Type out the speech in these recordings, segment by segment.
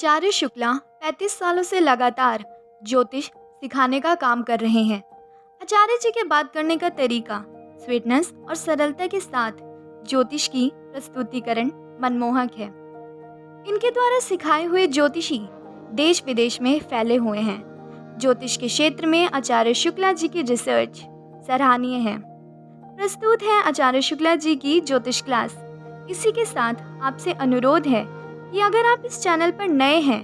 आचार्य शुक्ला 35 सालों से लगातार ज्योतिष सिखाने का काम कर रहे हैं। आचार्य जी के बात करने का तरीका स्वीटनेस और सरलता के साथ ज्योतिष की प्रस्तुतिकरण मनमोहक है। इनके द्वारा सिखाए हुए ज्योतिषी देश विदेश में फैले हुए हैं। ज्योतिष के क्षेत्र में आचार्य शुक्ला जी की रिसर्च सराहनीय है। प्रस्तुत है आचार्य शुक्ला जी की ज्योतिष क्लास। इसी के साथ आपसे अनुरोध है कि अगर आप इस चैनल पर नए हैं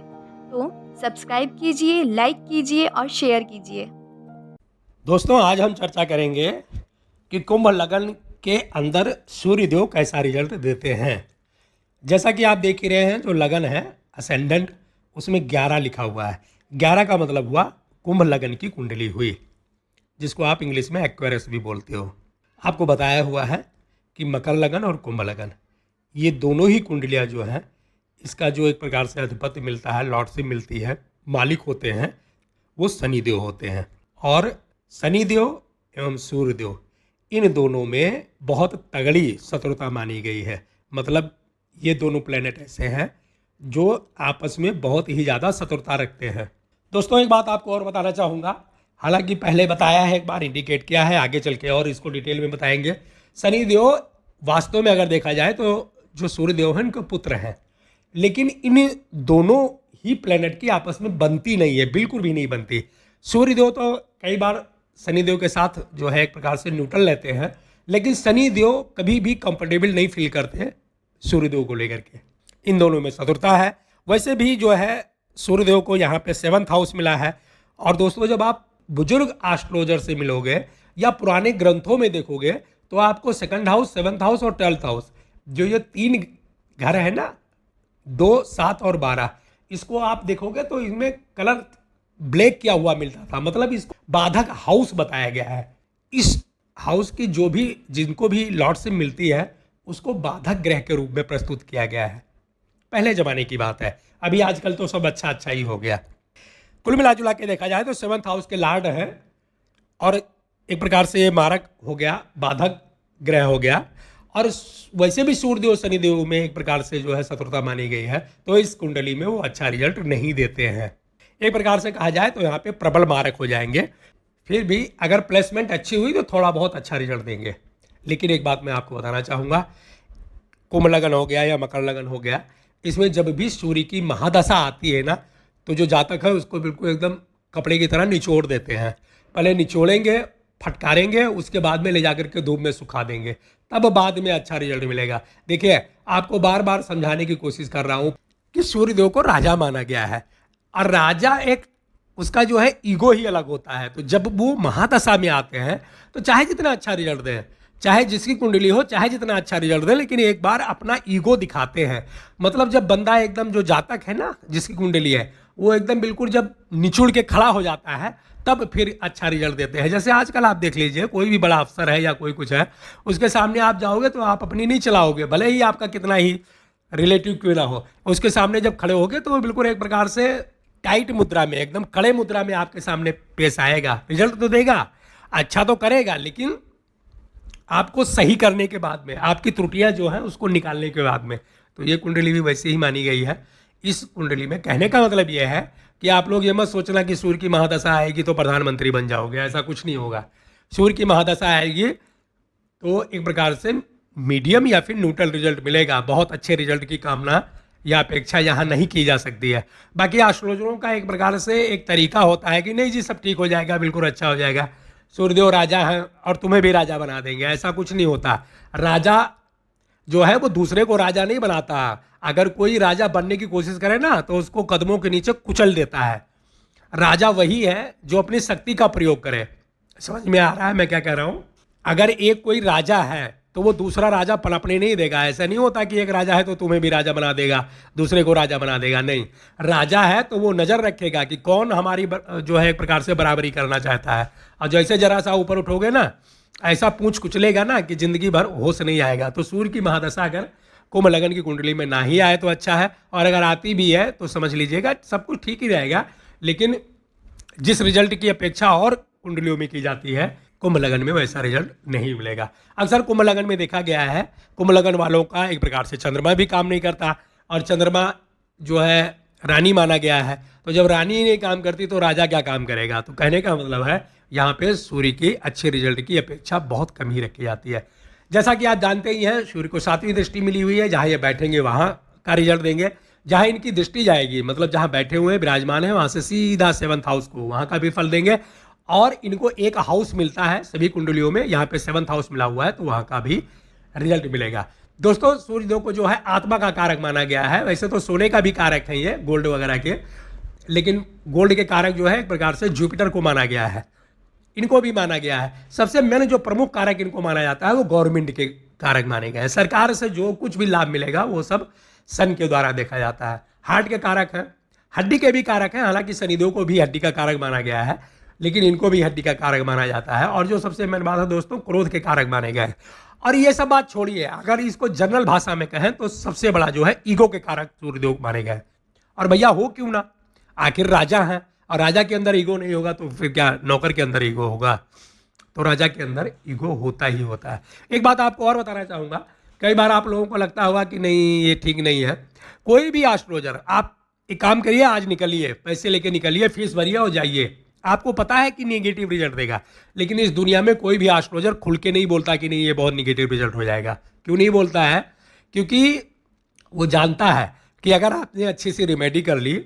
तो सब्सक्राइब कीजिए, लाइक कीजिए और शेयर कीजिए। दोस्तों, आज हम चर्चा करेंगे कि कुंभ लगन के अंदर सूर्यदेव कैसा रिजल्ट देते हैं। जैसा कि आप देख ही रहे हैं, जो लगन है असेंडेंट, उसमें 11 लिखा हुआ है। 11 का मतलब हुआ कुंभ लगन की कुंडली हुई, जिसको आप इंग्लिश में एक्वेरियस भी बोलते हो। आपको बताया हुआ है कि मकर लगन और कुंभ लगन, ये दोनों ही कुंडलियाँ जो हैं, इसका जो एक प्रकार से अधिपति मिलता है, लॉर्डशिप मिलती है, मालिक होते हैं, वो शनिदेव होते हैं। और शनिदेव एवं सूर्यदेव, इन दोनों में बहुत तगड़ी शत्रुता मानी गई है। मतलब ये दोनों प्लेनेट ऐसे हैं जो आपस में बहुत ही ज़्यादा शत्रुता रखते हैं। दोस्तों, एक बात आपको और बताना चाहूँगा, हालांकि पहले बताया है, एक बार इंडिकेट किया है, आगे चल के और इसको डिटेल में बताएंगे। शनिदेव वास्तव में अगर देखा जाए तो जो सूर्यदेव हैं, उनके पुत्र हैं, लेकिन इन दोनों ही प्लेनेट की आपस में बनती नहीं है, बिल्कुल भी नहीं बनती। सूर्यदेव तो कई बार शनिदेव के साथ जो है एक प्रकार से न्यूट्रल रहते हैं, लेकिन शनिदेव कभी भी कंफर्टेबल नहीं फील करते सूर्यदेव को लेकर के। इन दोनों में शत्रुता है। वैसे भी जो है सूर्यदेव को यहाँ पे 7th हाउस मिला है। और दोस्तों, जब आप बुजुर्ग एस्ट्रोलॉजर से मिलोगे या पुराने ग्रंथों में देखोगे तो आपको 2nd हाउस, 7th हाउस और 12th हाउस, जो ये 3 घर है ना, 2, 7 और 12, इसको आप देखोगे तो इसमें कलर ब्लैक किया हुआ मिलता था। मतलब इसको बाधक हाउस बताया गया है। इस हाउस की जो भी, जिनको भी लॉर्डशिप मिलती है, उसको बाधक ग्रह के रूप में प्रस्तुत किया गया है। पहले जमाने की बात है, अभी आजकल तो सब अच्छा अच्छा ही हो गया। कुल मिला जुला के देखा जाए तो 7th हाउस के लॉर्ड है और एक प्रकार से ये मारक हो गया, बाधक ग्रह हो गया। और वैसे भी सूर्यदेव शनिदेव में एक प्रकार से जो है शत्रुता मानी गई है, तो इस कुंडली में वो अच्छा रिजल्ट नहीं देते हैं। एक प्रकार से कहा जाए तो यहाँ पे प्रबल मारक हो जाएंगे। फिर भी अगर प्लेसमेंट अच्छी हुई तो थोड़ा बहुत अच्छा रिजल्ट देंगे। लेकिन एक बात मैं आपको बताना चाहूँगा, कुंभ लगन हो गया या मकर लगन हो गया, इसमें जब भी सूर्य की महादशा आती है ना, तो जो जातक है उसको बिल्कुल एकदम कपड़े की तरह निचोड़ देते हैं। पहले निचोड़ेंगे, फटकारेंगे, उसके बाद में ले जाकर के धूप में सुखा देंगे, तब बाद में अच्छा रिजल्ट मिलेगा। देखिए, आपको बार बार समझाने की कोशिश कर रहा हूँ कि सूर्यदेव को राजा माना गया है, और राजा एक, उसका जो है ईगो ही अलग होता है। तो जब वो महादशा में आते हैं तो चाहे जितना अच्छा रिजल्ट दें, चाहे जिसकी कुंडली हो, चाहे जितना अच्छा रिजल्ट दे, लेकिन एक बार अपना ईगो दिखाते हैं। मतलब जब बंदा एकदम, जो जातक है ना, जिसकी कुंडली है, वो एकदम बिल्कुल जब निचुड़ के खड़ा हो जाता है, तब फिर अच्छा रिजल्ट देते हैं। जैसे आजकल आप देख लीजिए, कोई भी बड़ा अफसर है या कोई कुछ है, उसके सामने आप जाओगे तो आप अपनी नहीं चलाओगे, भले ही आपका कितना ही रिलेटिव क्यों ना हो। उसके सामने जब खड़े होगे तो वो बिल्कुल एक प्रकार से टाइट मुद्रा में, एकदम खड़े मुद्रा में आपके सामने पेश आएगा। रिजल्ट तो देगा, अच्छा तो करेगा, लेकिन आपको सही करने के बाद में, आपकी त्रुटियां जो हैं उसको निकालने के बाद में। तो ये कुंडली भी वैसे ही मानी गई है। इस कुंडली में कहने का मतलब ये है कि आप लोग ये मत सोचना कि सूर्य की महादशा आएगी तो प्रधानमंत्री बन जाओगे, ऐसा कुछ नहीं होगा। सूर्य की महादशा आएगी तो एक प्रकार से मीडियम या फिर न्यूट्रल रिजल्ट मिलेगा। बहुत अच्छे रिजल्ट की कामना या अपेक्षा यहाँ नहीं की जा सकती है। बाकी एस्ट्रोलॉजरों का एक प्रकार से एक तरीका होता है कि नहीं जी, सब ठीक हो जाएगा, बिल्कुल अच्छा हो जाएगा, सूर्यदेव राजा हैं और तुम्हें भी राजा बना देंगे। ऐसा कुछ नहीं होता। राजा जो है वो दूसरे को राजा नहीं बनाता। अगर कोई राजा बनने की कोशिश करे ना, तो उसको कदमों के नीचे कुचल देता है। राजा वही है जो अपनी शक्ति का प्रयोग करे। समझ में आ रहा है मैं क्या कह रहा हूँ? अगर एक कोई राजा है तो वो दूसरा राजा पनपने नहीं देगा। ऐसा नहीं होता कि एक राजा है तो तुम्हें भी राजा बना देगा, दूसरे को राजा बना देगा। नहीं, राजा है तो वो नज़र रखेगा कि कौन हमारी जो है एक प्रकार से बराबरी करना चाहता है। और जैसे जरा सा ऊपर उठोगे ना, ऐसा पूंछ कुचलेगा ना कि जिंदगी भर होश नहीं आएगा। तो सूर्य की महादशा अगर कुंभ लगन की कुंडली में ना ही आए तो अच्छा है, और अगर आती भी है तो समझ लीजिएगा सब कुछ ठीक ही रहेगा। लेकिन जिस रिजल्ट की अपेक्षा और कुंडलियों में की जाती है, कुंभ लगन में वैसा रिजल्ट नहीं मिलेगा। अक्सर कुंभ लगन में देखा गया है, कुंभ लगन वालों का एक प्रकार से चंद्रमा भी काम नहीं करता, और चंद्रमा जो है रानी माना गया है। तो जब रानी ही नहीं काम करती तो राजा क्या काम करेगा? तो कहने का मतलब है यहाँ पे सूर्य की अच्छे रिजल्ट की अपेक्षा बहुत कम ही रखी जाती है। जैसा कि आप जानते ही हैं, सूर्य को 7वीं दृष्टि मिली हुई है, जहाँ ये बैठेंगे वहाँ का रिजल्ट देंगे। जहाँ इनकी दृष्टि जाएगी, मतलब जहाँ बैठे हुए विराजमान है, वहाँ से सीधा 7th हाउस को, वहाँ का भी फल देंगे। और इनको एक हाउस मिलता है सभी कुंडलियों में, यहाँ पे 7th हाउस मिला हुआ है, तो वहाँ का भी रिजल्ट मिलेगा। दोस्तों, सूर्यदेव को जो है आत्मा का कारक माना गया है। वैसे तो सोने का भी कारक है ये, गोल्ड वगैरह के, लेकिन गोल्ड के कारक जो है एक प्रकार से जुपिटर को माना गया है, इनको भी माना गया है। सबसे मेन जो प्रमुख कारक इनको माना जाता है वो गवर्नमेंट के कारक माने गए हैं। सरकार से जो कुछ भी लाभ मिलेगा वो सब सन के द्वारा देखा जाता है। हार्ट के कारक हैं, हड्डी के भी कारक हैं, हालांकि शनिदेव को भी हड्डी का कारक माना गया है, लेकिन इनको भी हड्डी का कारक माना जाता है। और जो सबसे मेन बात है दोस्तों, क्रोध के कारक माने गए हैं। और ये सब बात छोड़िए, अगर इसको जनरल भाषा में कहें तो सबसे बड़ा जो है ईगो के कारक सूर्यदेव माने गए। और भैया हो क्यों ना, आखिर राजा हैं, और राजा के अंदर ईगो नहीं होगा तो फिर क्या नौकर के अंदर ईगो होगा? तो राजा के अंदर ईगो होता ही होता है। एक बात आपको और बताना चाहूँगा, कई बार आप लोगों को लगता होगा कि नहीं ये ठीक नहीं है। कोई भी एस्ट्रोलॉजर, आप एक काम करिए, आज निकलिए, पैसे लेके निकलिए, फीस भरिए और जाइए। आपको पता है कि नेगेटिव रिजल्ट देगा, लेकिन इस दुनिया में कोई भी एस्ट्रोलॉजर खुल के नहीं बोलता कि नहीं ये बहुत नेगेटिव रिजल्ट हो जाएगा। क्यों नहीं बोलता है? क्योंकि वो जानता है कि अगर आपने अच्छी सी रिमेडी कर ली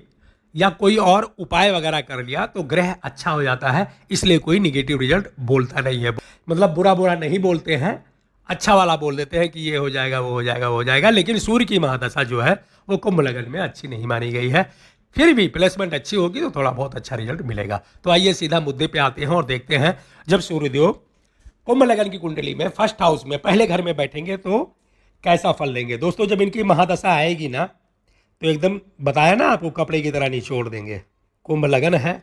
या कोई और उपाय वगैरह कर लिया तो ग्रह अच्छा हो जाता है, इसलिए कोई निगेटिव रिजल्ट बोलता नहीं है। मतलब बुरा बुरा नहीं बोलते हैं, अच्छा वाला बोल देते हैं कि ये हो जाएगा, वो हो जाएगा, वो हो जाएगा। लेकिन सूर्य की महादशा जो है वो कुंभ लगन में अच्छी नहीं मानी गई है। फिर भी प्लेसमेंट अच्छी होगी तो थोड़ा बहुत अच्छा रिजल्ट मिलेगा। तो आइए सीधा मुद्दे पे आते हैं और देखते हैं, जब सूर्यदेव कुंभ लगन की कुंडली में फर्स्ट हाउस में पहले घर में बैठेंगे तो कैसा फल देंगे। दोस्तों, जब इनकी महादशा आएगी ना तो एकदम बताया ना आपको, कपड़े की तरह निचोड़ देंगे। कुंभ लगन है,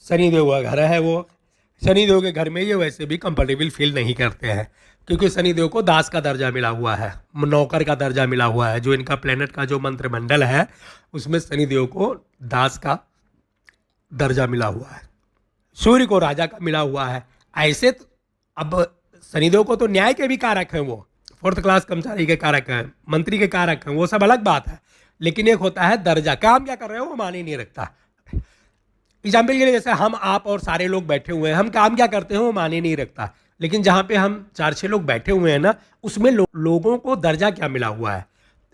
शनिदेव का घर है, वो शनिदेव के घर में ये वैसे भी कंफर्टेबल फील नहीं करते हैं, क्योंकि शनिदेव को दास का दर्जा मिला हुआ है, नौकर का दर्जा मिला हुआ है। जो इनका प्लेनेट का जो मंत्रिमंडल है उसमें शनिदेव को दास का दर्जा मिला हुआ है, सूर्य को राजा का मिला हुआ है। ऐसे तो अब शनिदेव को तो न्याय के भी कारक हैं, वो 4th क्लास कर्मचारी के कारक हैं, मंत्री के कारक हैं, वो सब अलग बात है। लेकिन एक होता है दर्जा, काम क्या कर रहे हो वो मान ही नहीं रखता। एग्जाम्पल के लिए जैसे हम, आप और सारे लोग बैठे हुए हैं, हम काम क्या करते हैं वो मान ही नहीं रखता। लेकिन जहाँ पे हम 4-6 लोग बैठे हुए हैं ना, उसमें लोगों को दर्जा क्या मिला हुआ है।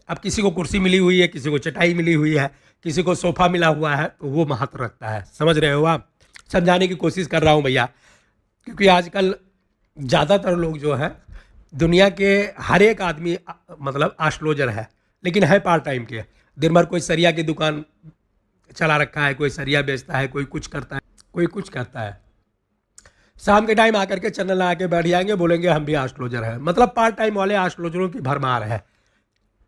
अब किसी को कुर्सी मिली हुई है, किसी को चटाई मिली हुई है, किसी को सोफा मिला हुआ है, तो वो महत्व रखता है। समझ रहे हो आप? समझाने की कोशिश कर रहा हूँ भैया, क्योंकि आजकल ज़्यादातर लोग जो है, दुनिया के हर एक आदमी मतलब एस्ट्रोलॉजर है, लेकिन है पार्ट टाइम के। दिन भर कोई सरिया की दुकान चला रखा है, कोई सरिया बेचता है, कोई कुछ करता है, कोई कुछ करता है। शाम के टाइम आकर के चैनल लगा के बैठ जाएंगे, बोलेंगे हम भी एस्ट्रोलॉजर हैं। मतलब पार्ट टाइम वाले एस्ट्रोलॉजरों की भरमार है।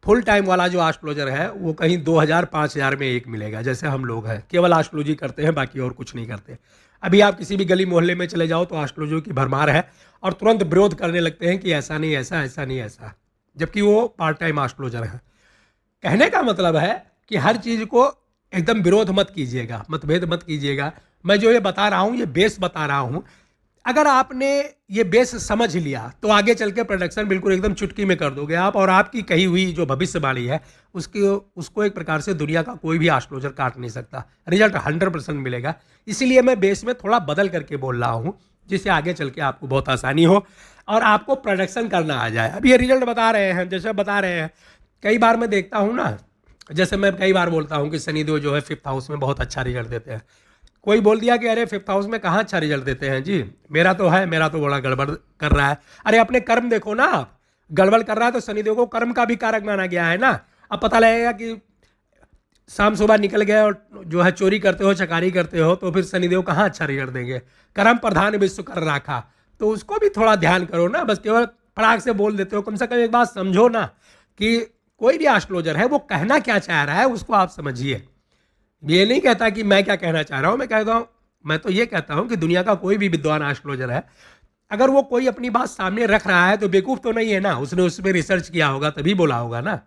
फुल टाइम वाला जो एस्ट्रोलॉजर है वो कहीं 2000-5000 में एक मिलेगा, जैसे हम लोग हैं, केवल एस्ट्रोलॉजी करते हैं, बाकी और कुछ नहीं करते। अभी आप किसी भी गली मोहल्ले में चले जाओ तो एस्ट्रोलॉजी की भरमार है, और तुरंत विरोध करने लगते हैं कि ऐसा नहीं, ऐसा, ऐसा नहीं, ऐसा, जबकि वो पार्ट टाइम एस्ट्रोलॉजर है। कहने का मतलब है कि हर चीज़ को एकदम विरोध मत कीजिएगा, मतभेद मत कीजिएगा। मैं जो ये बता रहा हूँ ये बेस बता रहा हूँ। अगर आपने ये बेस समझ लिया तो आगे चल के प्रोडक्शन बिल्कुल एकदम चुटकी में कर दोगे आप, और आपकी कही हुई जो भविष्यवाणी है उसको एक प्रकार से दुनिया का कोई भी एस्ट्रोलॉजर काट नहीं सकता। रिजल्ट 100% मिलेगा। इसीलिए मैं बेस में थोड़ा बदल करके बोल रहा हूँ, जिससे आगे चल के आपको बहुत आसानी हो और आपको प्रोडक्शन करना आ जाए। अब ये रिजल्ट बता रहे हैं, जैसे बता रहे हैं, कई बार मैं देखता हूँ ना, जैसे मैं कई बार बोलता हूँ कि शनिदेव जो है 5th हाउस में बहुत अच्छा रिजल्ट देते हैं। कोई बोल दिया कि अरे 5th हाउस में कहाँ अच्छा रिजल्ट देते हैं जी, मेरा तो है, मेरा तो बड़ा गड़बड़ कर रहा है। अरे अपने कर्म देखो ना, आप गड़बड़ कर रहा है तो शनिदेव को कर्म का भी कारक माना गया है ना। अब पता लगेगा कि शाम सुबह निकल गए और जो है चोरी करते हो, चकारी करते हो, तो फिर शनिदेव कहाँ अच्छा रिजल्ट देंगे। कर्म प्रधान विश्व कर रखा, तो उसको भी थोड़ा ध्यान करो ना। बस केवल फटाक से बोल देते हो, कम से कम एक बात समझो ना कि कोई भी एस्ट्रोलॉजर है वो कहना क्या चाह रहा है, उसको आप समझिए। ये नहीं कहता कि मैं क्या कहना चाह रहा हूँ, मैं तो ये कहता हूँ कि दुनिया का कोई भी विद्वान एस्ट्रोलॉजर है, अगर वो कोई अपनी बात सामने रख रहा है तो बेवकूफ़ तो नहीं है ना, उसने उस पर रिसर्च किया होगा तभी बोला होगा ना।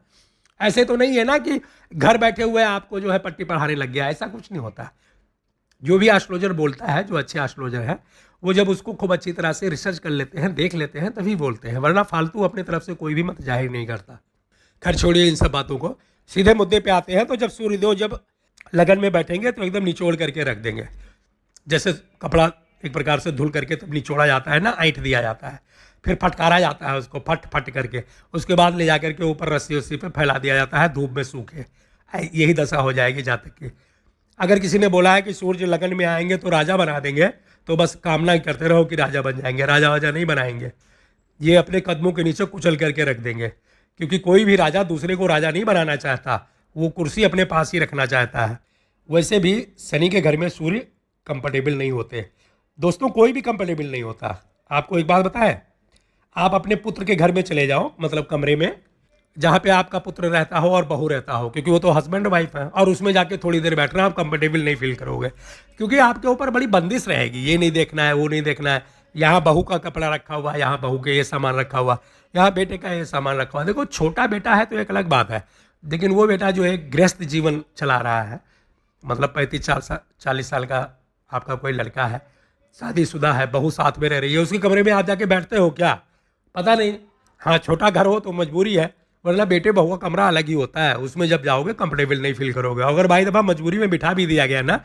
ऐसे तो नहीं है ना कि घर बैठे हुए आपको जो है पट्टी पढ़ाने लग गया, ऐसा कुछ नहीं होता। जो भी एस्ट्रोलॉजर बोलता है, जो अच्छे एस्ट्रोलॉजर है, वो जब उसको खूब अच्छी तरह से रिसर्च कर लेते हैं, देख लेते हैं, तभी बोलते हैं, वरना फालतू अपने तरफ से कोई भी मत जाहिर नहीं करता। खैर छोड़िए इन सब बातों को, सीधे मुद्दे पे आते हैं। तो जब सूर्यदेव जब लगन में बैठेंगे तो एकदम निचोड़ करके रख देंगे, जैसे कपड़ा एक प्रकार से धुल करके तब निचोड़ा जाता है ना, ऐंठ दिया जाता है, फिर फटकारा जाता है उसको फट फट करके, उसके बाद ले जा करके ऊपर रस्सी उस्सी पे फैला दिया जाता है धूप में सूखे। यही दशा हो जाएगी जहाँ तक कि अगर किसी ने बोला है कि सूर्य लगन में आएंगे तो राजा बना देंगे, तो बस कामना ही करते रहो कि राजा बन जाएंगे, राजा वाजा नहीं बनाएंगे, ये अपने कदमों के नीचे कुचल करके रख देंगे। क्योंकि कोई भी राजा दूसरे को राजा नहीं बनाना चाहता, वो कुर्सी अपने पास ही रखना चाहता है। वैसे भी शनि के घर में सूर्य कंफर्टेबल नहीं होते दोस्तों, कोई भी कंफर्टेबल नहीं होता। आपको एक बात बताएं, आप अपने पुत्र के घर में चले जाओ, मतलब कमरे में जहाँ पे आपका पुत्र रहता हो और बहू रहता हो, क्योंकि वो तो हस्बैंड वाइफ है, और उसमें जाके थोड़ी देर बैठना, आप कंफर्टेबल नहीं फील करोगे, क्योंकि आपके ऊपर बड़ी बंदिश रहेगी, ये नहीं देखना है, वो नहीं देखना है, यहाँ बहू का कपड़ा रखा हुआ है, यहाँ बहू के ये सामान रखा हुआ, यहाँ बेटे का ये सामान रखा हुआ। देखो छोटा बेटा है तो एक अलग बात है, लेकिन वो बेटा जो है गृहस्थ जीवन चला रहा है, मतलब 35-40 साल का आपका कोई लड़का है, शादीशुदा है, बहू साथ में रह रही है, उसके कमरे में आप जाके बैठते हो क्या? पता नहीं। हाँ, छोटा घर हो तो मजबूरी है, वरना बेटे बहू का कमरा अलग ही होता है, उसमें जब जाओगे कंफर्टेबल नहीं फील करोगे। अगर भाई दफ़ा मजबूरी में बिठा भी दिया गया ना,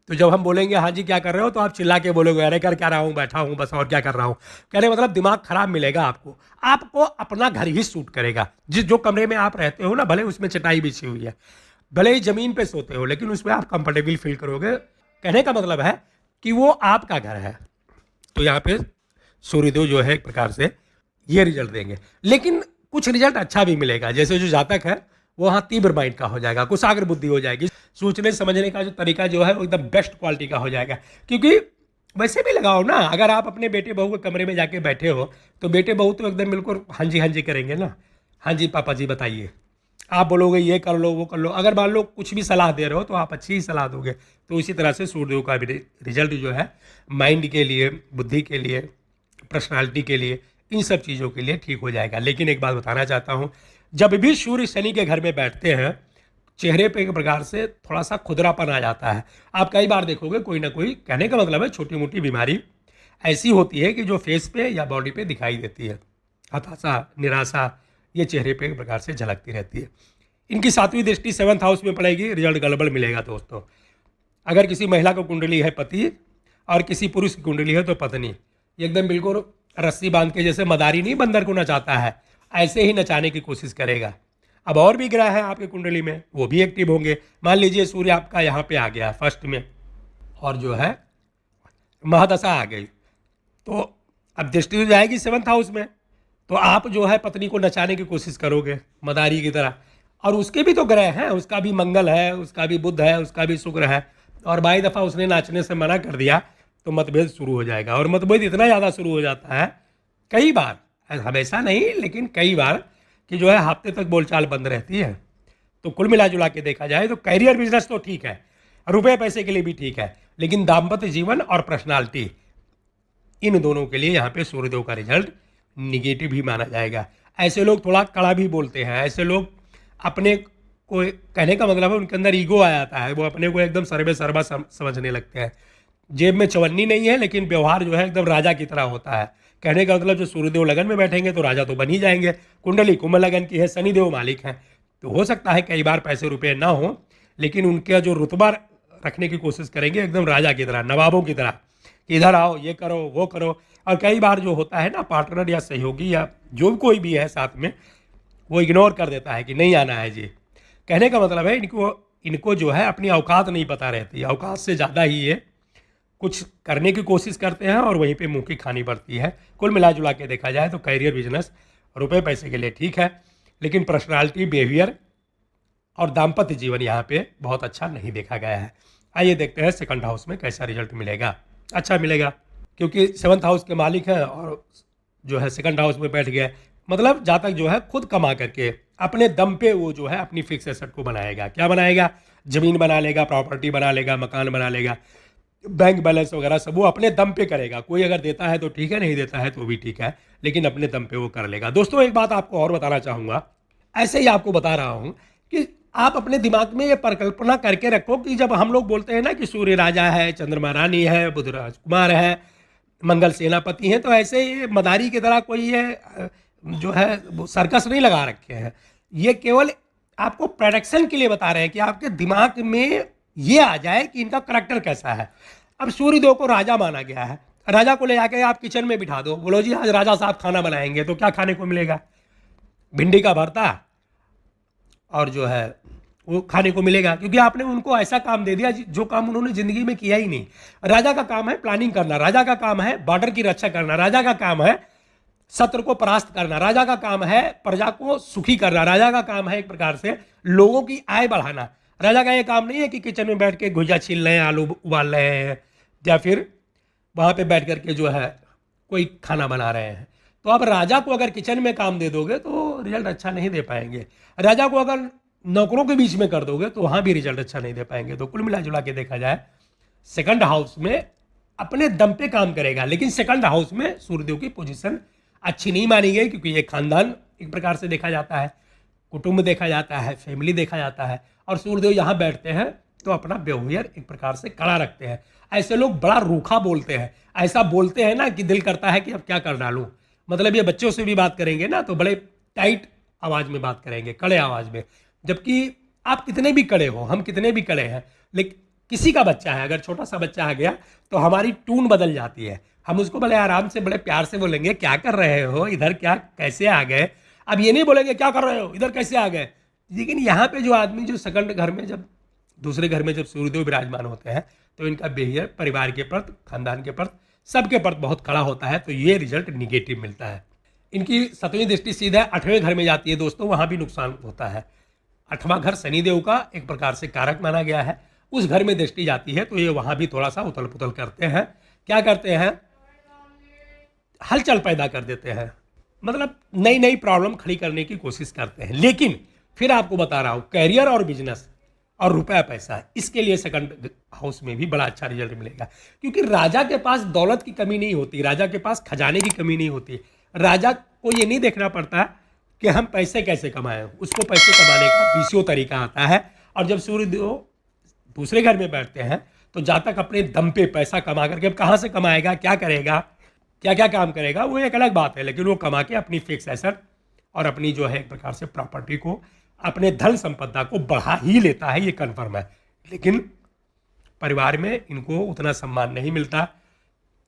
तो जब हम बोलेंगे हाँ जी क्या कर रहे हो, तो आप चिल्ला के बोलोगे अरे कर क्या रहा हूँ, बैठा हूँ बस, और क्या कर रहा हूँ। कहने मतलब दिमाग खराब मिलेगा आपको। आपको अपना घर ही सूट करेगा। जिस जो कमरे में आप रहते हो ना, भले उसमें चटाई बिछी हुई है, भले ही जमीन पे सोते हो, लेकिन उसमें आप कंफर्टेबल फील करोगे। कहने का मतलब है कि वो आपका घर है। तो यहाँ पे सूर्यदेव जो है एक प्रकार से ये रिजल्ट देंगे, लेकिन कुछ रिजल्ट अच्छा भी मिलेगा। जैसे जो जातक है वो हाँ तीव्र माइंड का हो जाएगा, कुशाग्र बुद्धि हो जाएगी, सोचने समझने का जो तरीका जो है वो एकदम बेस्ट क्वालिटी का हो जाएगा। क्योंकि वैसे भी लगाओ ना, अगर आप अपने बेटे बहू के कमरे में जाके बैठे हो तो बेटे बहू तो एकदम बिल्कुल हाँ जी करेंगे ना, हाँ जी पापा जी बताइए, आप बोलोगे ये कर लो वो कर लो। अगर मान लो कुछ भी सलाह दे रहे हो तो आप अच्छी ही सलाह दोगे। तो इसी तरह से सूर्यदेव का भी रिजल्ट जो है माइंड के लिए, बुद्धि के लिए, पर्सनालिटी के लिए, इन सब चीज़ों के लिए ठीक हो जाएगा। लेकिन एक बात बताना चाहता हूँ, जब भी सूर्य शनि के घर में बैठते हैं, चेहरे पे एक प्रकार से थोड़ा सा खुदरापन आ जाता है। आप कई बार देखोगे कोई ना कोई, कहने का मतलब है छोटी मोटी बीमारी ऐसी होती है कि जो फेस पे या बॉडी पे दिखाई देती है। हताशा, निराशा, ये चेहरे पे एक प्रकार से झलकती रहती है। इनकी 7वीं दृष्टि 7th हाउस में पड़ेगी, रिजल्ट गड़बड़ मिलेगा दोस्तों। अगर किसी महिला को कुंडली है पति और किसी पुरुष की कुंडली है तो पत्नी, एकदम बिल्कुल रस्सी बांध के, जैसे मदारी नहीं बंदर को नचाता है, ऐसे ही नचाने की कोशिश करेगा। अब और भी ग्रह हैं आपके कुंडली में, वो भी एक्टिव होंगे। मान लीजिए सूर्य आपका यहाँ पे आ गया फर्स्ट में, और जो है महादशा आ गई, तो अब दृष्टि तो जाएगी 7th हाउस में, तो आप जो है पत्नी को नचाने की कोशिश करोगे मदारी की तरह। और उसके भी तो ग्रह हैं, उसका भी मंगल है, उसका भी बुध है, उसका भी शुक्र है, और बाई दफ़ा उसने नाचने से मना कर दिया तो मतभेद शुरू हो जाएगा। और मतभेद इतना ज़्यादा शुरू हो जाता है कई बार, हमेशा नहीं लेकिन कई बार, कि जो है हफ्ते तक बोलचाल बंद रहती है। तो कुल मिला जुला के देखा जाए तो कैरियर बिजनेस तो ठीक है, रुपए पैसे के लिए भी ठीक है, लेकिन दाम्पत्य जीवन और पर्सनालिटी, इन दोनों के लिए यहाँ पे सूर्यदेव का रिजल्ट निगेटिव ही माना जाएगा। ऐसे लोग थोड़ा कड़ा भी बोलते हैं, ऐसे लोग अपने को, कहने का मतलब है उनके अंदर ईगो आ जाता है, वो अपने को एकदम सर्वे सर्वा समझने लगते हैं। जेब में चवन्नी नहीं है लेकिन व्यवहार जो है एकदम राजा की तरह होता है। कहने का मतलब जो सूर्यदेव लगन में बैठेंगे तो राजा तो बन ही जाएंगे। कुंडली कुंभ लगन की है, शनिदेव मालिक हैं, तो हो सकता है कई बार पैसे रुपए ना हो, लेकिन उनका जो रुतबा रखने की कोशिश करेंगे एकदम राजा की तरह, नवाबों की तरह, कि इधर आओ, ये करो, वो करो। और कई बार जो होता है ना, पार्टनर या सहयोगी या जो कोई भी है साथ में, वो इग्नोर कर देता है कि नहीं आना है जी। कहने का मतलब है इनको जो है अपनी औकात नहीं पता रहती, औकात से ज़्यादा ही ये कुछ करने की कोशिश करते हैं और वहीं पे मुंह की खानी पड़ती है। कुल मिला जुला के देखा जाए तो कैरियर बिजनेस रुपए पैसे के लिए ठीक है, लेकिन पर्सनालिटी, बिहेवियर और दाम्पत्य जीवन यहाँ पे बहुत अच्छा नहीं देखा गया है। आइए देखते हैं 2nd हाउस में कैसा रिजल्ट मिलेगा। अच्छा मिलेगा, क्योंकि 7th हाउस के मालिक हैं और जो है 2nd हाउस में बैठ गए, मतलब जातक जो है खुद कमा करके अपने दम पे वो जो है अपनी फिक्स एसेट को बनाएगा। क्या बनाएगा? जमीन बना लेगा, प्रॉपर्टी बना लेगा, मकान बना लेगा, बैंक बैलेंस वगैरह सब वो अपने दम पे करेगा। कोई अगर देता है तो ठीक है, नहीं देता है तो भी ठीक है, लेकिन अपने दम पे वो कर लेगा। दोस्तों एक बात आपको और बताना चाहूँगा, ऐसे ही आपको बता रहा हूँ कि आप अपने दिमाग में ये परिकल्पना करके रखो कि जब हम लोग बोलते हैं ना कि सूर्य राजा है, चंद्रमा रानी है, बुध राजकुमार है, मंगल सेनापति हैं, तो ऐसे ये मदारी की तरह कोई ये जो है वो सर्कस नहीं लगा रखे हैं। ये केवल आपको प्रोडक्शन के लिए बता रहे हैं कि आपके दिमाग में ये आ जाए कि इनका करेक्टर कैसा है। अब सूर्यदेव को राजा माना गया है, राजा को ले जाके आप किचन में बिठा दो, बोलो जी आज राजा साहब खाना बनाएंगे, तो क्या खाने को मिलेगा? भिंडी का भरता और जो है वो खाने को मिलेगा, क्योंकि आपने उनको ऐसा काम दे दिया जो काम उन्होंने जिंदगी में किया ही नहीं। राजा का काम है प्लानिंग करना, राजा का काम है बॉर्डर की रक्षा करना, राजा का काम है शत्रु को परास्त करना, राजा का काम है प्रजा को सुखी करना, राजा का काम है एक प्रकार से लोगों की आय बढ़ाना। राजा का ये काम नहीं है कि किचन में बैठ के भुजिया छील रहे हैं, आलू उबाल रहे हैं, या फिर वहाँ पे बैठ करके जो है कोई खाना बना रहे हैं। तो अब राजा को अगर किचन में काम दे दोगे तो रिजल्ट अच्छा नहीं दे पाएंगे। राजा को अगर नौकरों के बीच में कर दोगे तो वहाँ भी रिजल्ट अच्छा नहीं दे पाएंगे। तो कुल मिला जुला के देखा जाए, सेकंड हाउस में अपने दम पे काम करेगा, लेकिन सेकंड हाउस में सूर्यदेव की पोजीशन अच्छी नहीं मानी गई, क्योंकि ये खानदान एक प्रकार से देखा जाता है, कुटुंब देखा जाता है, फैमिली देखा जाता है, और सूर्यदेव यहाँ बैठते हैं तो अपना बिहेवियर एक प्रकार से कड़ा रखते हैं। ऐसे लोग बड़ा रूखा बोलते हैं, ऐसा बोलते हैं ना कि दिल करता है कि अब क्या कर डालूं। मतलब ये बच्चों से भी बात करेंगे ना तो बड़े टाइट आवाज में बात करेंगे, कड़े आवाज में, जबकि आप कितने भी कड़े हो, हम कितने भी कड़े हैं, लेकिन किसी का बच्चा है, अगर छोटा सा बच्चा आ गया तो हमारी टून बदल जाती है। हम उसको बड़े आराम से बड़े प्यार से बोलेंगे क्या कर रहे हो, इधर क्या कैसे आ गए। अब ये नहीं बोलेंगे क्या कर रहे हो, इधर कैसे आ गए। लेकिन यहाँ पे जो आदमी जो सेकंड घर में जब दूसरे घर में जब सूर्यदेव विराजमान होते हैं तो इनका बिहेवियर परिवार के प्रति, खानदान के प्रति, सबके प्रति बहुत कड़ा होता है, तो ये रिजल्ट निगेटिव मिलता है। इनकी 7वीं दृष्टि सीधा 8वें घर में जाती है दोस्तों, वहाँ भी नुकसान होता है। 8वां घर शनिदेव का एक प्रकार से कारक माना गया है, उस घर में दृष्टि जाती है तो ये वहाँ भी थोड़ा सा उथल पुथल करते हैं। क्या करते हैं, हलचल पैदा कर देते हैं, मतलब नई नई प्रॉब्लम खड़ी करने की कोशिश करते हैं। लेकिन फिर आपको बता रहा हूँ, कैरियर और बिजनेस और रुपया पैसा, इसके लिए सेकंड हाउस में भी बड़ा अच्छा रिजल्ट मिलेगा, क्योंकि राजा के पास दौलत की कमी नहीं होती, राजा के पास खजाने की कमी नहीं होती। राजा को ये नहीं देखना पड़ता कि हम पैसे कैसे कमाएं, उसको पैसे कमाने का बीसियों तरीका आता है। और जब सूर्यदेव दूसरे घर में बैठते हैं तो जहाँ तक अपने दम पे पैसा कमा करके, अब कहाँ से कमाएगा, क्या करेगा, क्या क्या काम करेगा, वो एक अलग बात है, लेकिन वो कमा के अपनी फिक्स एसेट और अपनी जो है एक प्रकार से प्रॉपर्टी को, अपने धन संपदा को बढ़ा ही लेता है, ये कन्फर्म है। लेकिन परिवार में इनको उतना सम्मान नहीं मिलता,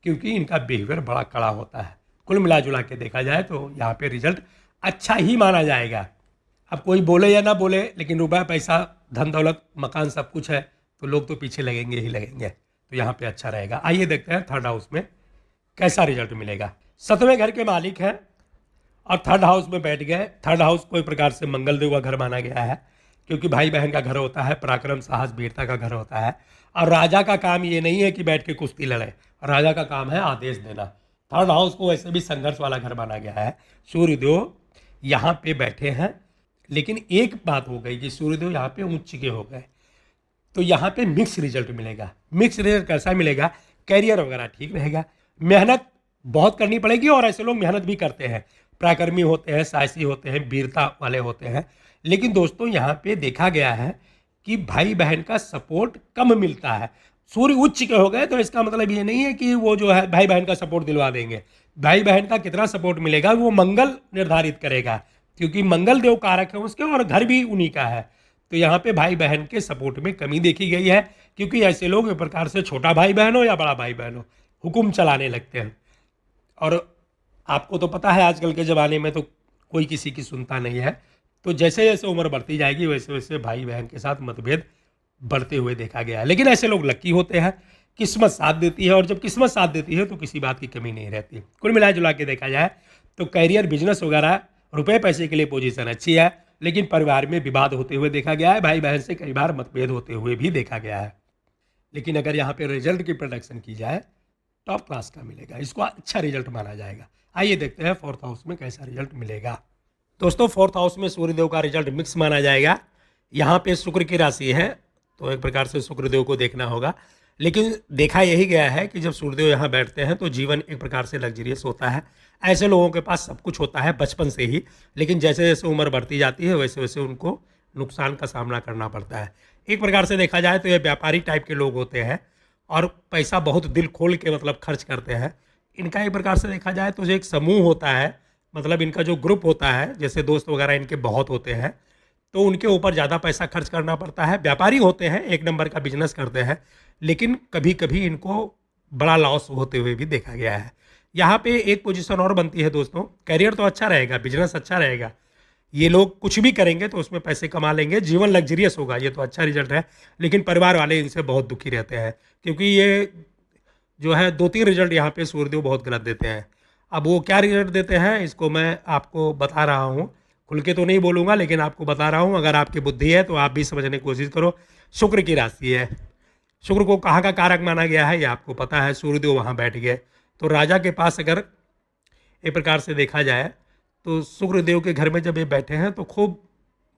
क्योंकि इनका बिहेवियर बड़ा कड़ा होता है। कुल मिला जुला के देखा जाए तो यहाँ पे रिजल्ट अच्छा ही माना जाएगा। अब कोई बोले या ना बोले, लेकिन रुपया पैसा, धन दौलत, मकान सब कुछ है तो लोग तो पीछे लगेंगे ही लगेंगे, तो यहाँ पे अच्छा रहेगा। आइए देखते हैं थर्ड हाउस में कैसा रिजल्ट मिलेगा। 7वें घर के मालिक हैं और थर्ड हाउस में बैठ गए। थर्ड हाउस कोई प्रकार से मंगल देव का घर माना गया है, क्योंकि भाई बहन का घर होता है, पराक्रम साहस वीरता का घर होता है। और राजा का काम ये नहीं है कि बैठ के कुश्ती लड़े, राजा का काम है आदेश देना। थर्ड हाउस को वैसे भी संघर्ष वाला घर माना गया है। सूर्यदेव यहाँ पे बैठे हैं, लेकिन एक बात हो गई कि सूर्यदेव यहाँ पे ऊंच के हो गए, तो यहाँ पे मिक्स रिजल्ट मिलेगा। मिक्स रिजल्ट कैसा मिलेगा, कैरियर वगैरह ठीक रहेगा, मेहनत बहुत करनी पड़ेगी, और ऐसे लोग मेहनत भी करते हैं, पराक्रमी होते हैं, साहसी होते हैं, वीरता वाले होते हैं। लेकिन दोस्तों यहाँ पे देखा गया है कि भाई बहन का सपोर्ट कम मिलता है। सूर्य उच्च के हो गए तो इसका मतलब ये नहीं है कि वो जो है भाई बहन का सपोर्ट दिलवा देंगे। भाई बहन का कितना सपोर्ट मिलेगा वो मंगल निर्धारित करेगा, क्योंकि मंगल देव कारक है उसके और घर भी उन्हीं का है। तो यहाँ पे भाई बहन के सपोर्ट में कमी देखी गई है, क्योंकि ऐसे लोग एक प्रकार से छोटा भाई बहन हो या बड़ा भाई बहन हो, हुक्म चलाने लगते हैं। और आपको तो पता है आजकल के ज़माने में तो कोई किसी की सुनता नहीं है, तो जैसे जैसे उम्र बढ़ती जाएगी वैसे वैसे भाई बहन के साथ मतभेद बढ़ते हुए देखा गया है। लेकिन ऐसे लोग लक्की होते हैं, किस्मत साथ देती है, और जब किस्मत साथ देती है तो किसी बात की कमी नहीं रहती। कुल मिला जुला के देखा जाए तो कैरियर, बिजनेस वगैरह, रुपए पैसे के लिए पोजीशन अच्छी है, लेकिन परिवार में विवाद होते हुए देखा गया है, भाई बहन से कई बार मतभेद होते हुए भी देखा गया है। लेकिन अगर यहाँ पे रिजल्ट की प्रोडक्शन की जाए टॉप क्लास का मिलेगा, इसको अच्छा रिजल्ट माना जाएगा। आइए देखते हैं फोर्थ हाउस में कैसा रिजल्ट मिलेगा। दोस्तों फोर्थ हाउस में सूर्यदेव का रिजल्ट मिक्स माना जाएगा। यहाँ पे शुक्र की राशि है तो एक प्रकार से शुक्रदेव को देखना होगा, लेकिन देखा यही गया है कि जब सूर्यदेव यहाँ बैठते हैं तो जीवन एक प्रकार से लग्जरियस होता है। ऐसे लोगों के पास सब कुछ होता है बचपन से ही, लेकिन जैसे जैसे उम्र बढ़ती जाती है वैसे वैसे उनको नुकसान का सामना करना पड़ता है। एक प्रकार से देखा जाए तो ये व्यापारी टाइप के लोग होते हैं और पैसा बहुत दिल खोल के मतलब खर्च करते हैं। इनका एक प्रकार से देखा जाए तो जो एक समूह होता है, मतलब इनका जो ग्रुप होता है, जैसे दोस्त वगैरह इनके बहुत होते हैं, तो उनके ऊपर ज़्यादा पैसा खर्च करना पड़ता है। व्यापारी होते हैं, एक नंबर का बिजनेस करते हैं, लेकिन कभी कभी इनको बड़ा लॉस होते हुए भी देखा गया है। यहाँ पे एक पोजीशन और बनती है दोस्तों, करियर तो अच्छा रहेगा, बिजनेस अच्छा रहेगा, ये लोग कुछ भी करेंगे तो उसमें पैसे कमा लेंगे, जीवन लग्जरियस होगा, ये तो अच्छा रिजल्ट है। लेकिन परिवार वाले इनसे बहुत दुखी रहते हैं, क्योंकि ये जो है 2-3 रिजल्ट यहाँ पे सूर्यदेव बहुत गलत देते हैं। अब वो क्या रिजल्ट देते हैं इसको मैं आपको बता रहा हूँ, खुल के तो नहीं बोलूँगा, लेकिन आपको बता रहा हूँ, अगर आपकी बुद्धि है तो आप भी समझने की कोशिश करो। शुक्र की राशि है, शुक्र को कहाँ का कारक माना गया है ये आपको पता है, सूर्यदेव वहाँ बैठ गए। तो राजा के पास अगर एक प्रकार से देखा जाए तो शुक्रदेव के घर में जब ये बैठे हैं तो खूब,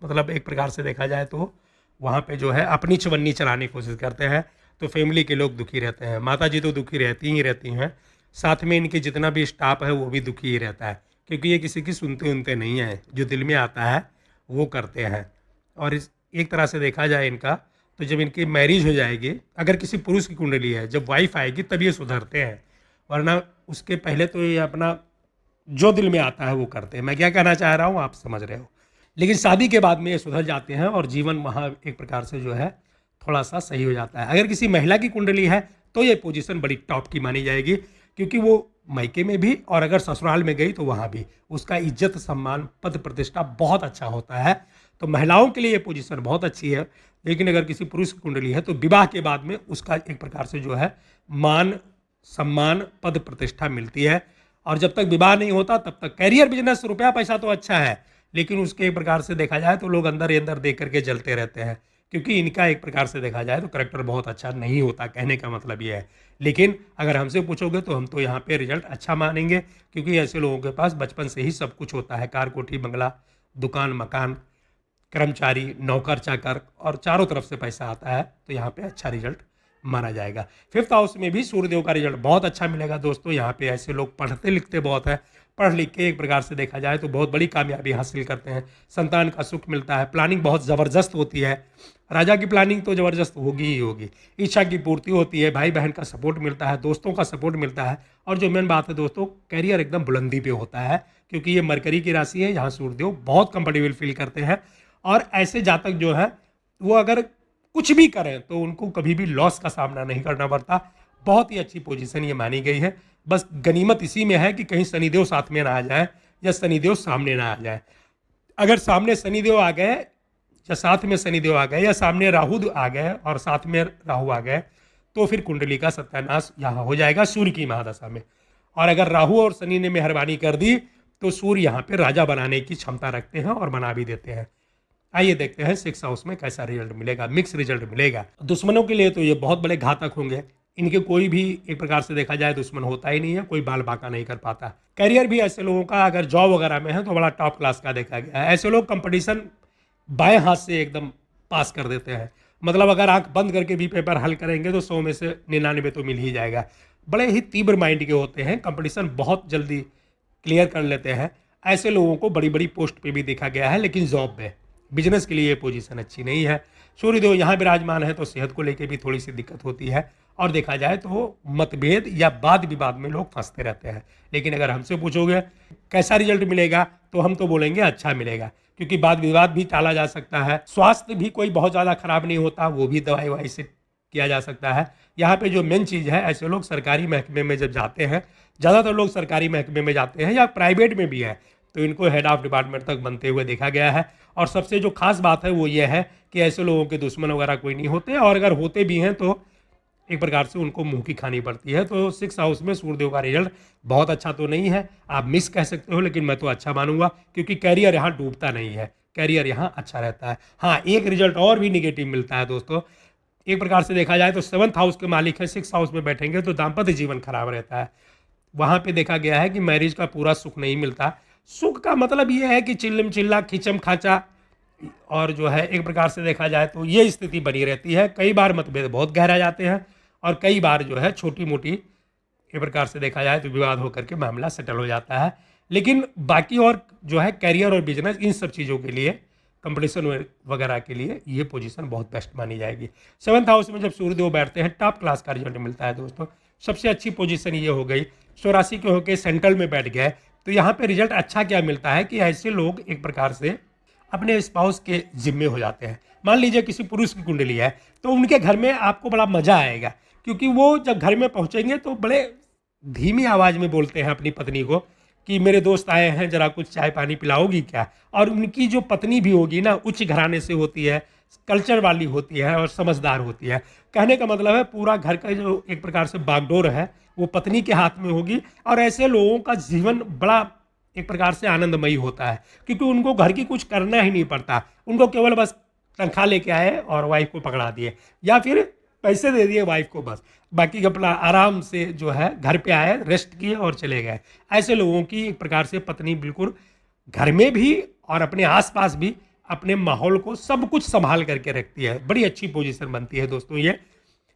मतलब एक प्रकार से देखा जाए तो वहाँ पे जो है अपनी चवन्नी चलाने की कोशिश करते हैं, तो फैमिली के लोग दुखी रहते हैं। माता जी तो दुखी रहती ही रहती हैं, साथ में इनके जितना भी स्टाफ है वो भी दुखी ही रहता है, क्योंकि ये किसी की सुनते नहीं हैं, जो दिल में आता है वो करते हैं। और इस एक तरह से देखा जाए इनका, तो जब इनकी मैरिज हो जाएगी, अगर किसी पुरुष की कुंडली है, जब वाइफ आएगी तब ये सुधरते हैं, वरना उसके पहले तो ये अपना जो दिल में आता है वो करते हैं। मैं क्या कहना चाह रहा हूँ आप समझ रहे हो। लेकिन शादी के बाद में ये सुधर जाते हैं और जीवन वहाँ एक प्रकार से जो है थोड़ा सा सही हो जाता है। अगर किसी महिला की कुंडली है तो ये पोजीशन बड़ी टॉप की मानी जाएगी, क्योंकि वो मायके में भी और अगर ससुराल में गई तो वहाँ भी उसका इज्जत सम्मान पद प्रतिष्ठा बहुत अच्छा होता है। तो महिलाओं के लिए ये पोजीशन बहुत अच्छी है। लेकिन अगर किसी पुरुष की कुंडली है तो विवाह के बाद में उसका एक प्रकार से जो है मान सम्मान पद प्रतिष्ठा मिलती है। और जब तक विवाह नहीं होता तब तक कैरियर बिजनेस रुपया पैसा तो अच्छा है, लेकिन उसके एक प्रकार से देखा जाए तो लोग अंदर ही अंदर देख करके जलते रहते हैं, क्योंकि इनका एक प्रकार से देखा जाए तो करेक्टर बहुत अच्छा नहीं होता, कहने का मतलब ये है। लेकिन अगर हमसे पूछोगे तो हम तो यहाँ पे रिजल्ट अच्छा मानेंगे, क्योंकि ऐसे लोगों के पास बचपन से ही सब कुछ होता है, कार कोठी बंगला दुकान मकान कर्मचारी नौकर चाकर और चारों तरफ से पैसा आता है, तो यहाँ पे अच्छा रिजल्ट माना जाएगा। 5th हाउस में भी सूर्यदेव का रिजल्ट बहुत अच्छा मिलेगा दोस्तों। यहाँ पे ऐसे लोग पढ़ते लिखते बहुत है, पढ़ लिख के एक प्रकार से देखा जाए तो बहुत बड़ी कामयाबी हासिल करते हैं, संतान का सुख मिलता है, प्लानिंग बहुत ज़बरदस्त होती है। राजा की प्लानिंग तो ज़बरदस्त होगी ही होगी, इच्छा की पूर्ति होती है, भाई बहन का सपोर्ट मिलता है, दोस्तों का सपोर्ट मिलता है। और जो मेन बात है दोस्तों, कैरियर एकदम बुलंदी पे होता है, क्योंकि ये मरकरी की राशि है, यहाँ सूर्यदेव बहुत कंफर्टेबल फील करते हैं। और ऐसे जातक जो है वो अगर कुछ भी करें तो उनको कभी भी लॉस का सामना नहीं करना पड़ता। बहुत ही अच्छी पोजीशन ये मानी गई है। बस गनीमत इसी में है कि कहीं शनिदेव साथ में ना आ जाए या शनिदेव सामने ना आ जाए। अगर सामने शनिदेव आ गए या साथ में शनिदेव आ गए या सामने राहु आ गए और साथ में राहु आ गए तो फिर कुंडली का सत्यानाश यहाँ हो जाएगा सूर्य की महादशा में। और अगर राहु और शनि ने मेहरबानी कर दी तो सूर्य यहाँ पे राजा बनाने की क्षमता रखते हैं और बना भी देते हैं। आइए देखते हैं 6th हाउस में कैसा रिजल्ट मिलेगा। मिक्स रिजल्ट मिलेगा। दुश्मनों के लिए तो ये बहुत बड़े घातक होंगे, इनके कोई भी एक प्रकार से देखा जाए दुश्मन होता ही नहीं है, कोई बाल बांका नहीं कर पाता। करियर भी ऐसे लोगों का अगर जॉब वगैरह में है तो बड़ा टॉप क्लास का देखा गया है। ऐसे लोग कंपटीशन बाएं हाथ से एकदम पास कर देते हैं, मतलब अगर आंख बंद करके भी पेपर हल करेंगे तो 100 में से 99 तो मिल ही जाएगा। बड़े ही तीव्र माइंड के होते हैं, कंपटीशन बहुत जल्दी क्लियर कर लेते हैं। ऐसे लोगों को बड़ी बड़ी पोस्ट पे भी देखा गया है, लेकिन जॉब में बिजनेस के लिए ये पोजीशन अच्छी नहीं है। सूर्यदेव यहाँ विराजमान है तो सेहत को लेकर भी थोड़ी सी दिक्कत होती है, और देखा जाए तो मतभेद या वाद विवाद में लोग फंसते रहते हैं। लेकिन अगर हमसे पूछोगे कैसा रिजल्ट मिलेगा तो हम तो बोलेंगे अच्छा मिलेगा, क्योंकि वाद विवाद भी टाला जा सकता है। स्वास्थ्य भी कोई बहुत ज़्यादा खराब नहीं होता, वो भी दवाई ववाई से किया जा सकता है। यहाँ पे जो मेन चीज़ है, ऐसे लोग सरकारी महकमे में जब जाते हैं, ज़्यादातर लोग सरकारी महकमे में जाते हैं या प्राइवेट में भी है, तो इनको हेड ऑफ डिपार्टमेंट तक बनते हुए देखा गया है। और सबसे जो खास बात है वो ये है कि ऐसे लोगों के दुश्मन वगैरह कोई नहीं होते, और अगर होते भी हैं तो एक प्रकार से उनको मुंह की खानी पड़ती है। तो 6th हाउस में सूर्यदेव का रिजल्ट बहुत अच्छा तो नहीं है, आप मिस कह सकते हो, लेकिन मैं तो अच्छा मानूंगा, क्योंकि कैरियर यहाँ डूबता नहीं है, कैरियर यहाँ अच्छा रहता है। हाँ, एक रिजल्ट और भी निगेटिव मिलता है दोस्तों। एक प्रकार से देखा जाए तो 7th हाउस के मालिक है, 6th हाउस में बैठेंगे तो दाम्पत्य जीवन खराब रहता है। वहाँ पे देखा गया है कि मैरिज का पूरा सुख नहीं मिलता। सुख का मतलब ये है कि चिल्लम चिल्ला खिंचम खाचा, और जो है एक प्रकार से देखा जाए तो ये स्थिति बनी रहती है। कई बार मतभेद बहुत गहरा जाते हैं और कई बार जो है छोटी मोटी एक प्रकार से देखा जाए तो विवाद होकर के मामला सेटल हो जाता है। लेकिन बाकी और जो है कैरियर और बिजनेस, इन सब चीज़ों के लिए, कंपटीशन वगैरह के लिए ये पोजीशन बहुत बेस्ट मानी जाएगी। 7th हाउस में जब सूर्यदेव बैठते हैं टॉप क्लास का रिजल्ट मिलता है दोस्तों। सबसे अच्छी पोजीशन ये हो गई, 84 के होकर सेंट्रल में बैठ गए, तो यहाँ पे रिजल्ट अच्छा क्या मिलता है कि ऐसे लोग एक प्रकार से अपने स्पाउस के जिम्मे हो जाते हैं। मान लीजिए किसी पुरुष की कुंडली है तो उनके घर में आपको बड़ा मजा आएगा, क्योंकि वो जब घर में पहुंचेंगे तो बड़े धीमी आवाज में बोलते हैं अपनी पत्नी को कि मेरे दोस्त आए हैं, जरा कुछ चाय पानी पिलाओगी क्या। और उनकी जो पत्नी भी होगी ना, उच्च घराने से होती है, कल्चर वाली होती है और समझदार होती है। कहने का मतलब है पूरा घर का जो एक प्रकार से बागडोर है वो पत्नी के हाथ में होगी। और ऐसे लोगों का जीवन बड़ा एक प्रकार से आनंदमयी होता है, क्योंकि उनको घर की कुछ करना ही नहीं पड़ता। उनको केवल बस तनख्वाह लेके आए और वाइफ को पकड़ा दिए, या फिर पैसे दे दिए वाइफ को, बस बाकी अपना आराम से जो है घर पे आए, रेस्ट किए और चले गए। ऐसे लोगों की एक प्रकार से पत्नी बिल्कुल घर में भी और अपने आसपास भी अपने माहौल को सब कुछ संभाल करके रखती है। बड़ी अच्छी पोजीशन बनती है दोस्तों ये,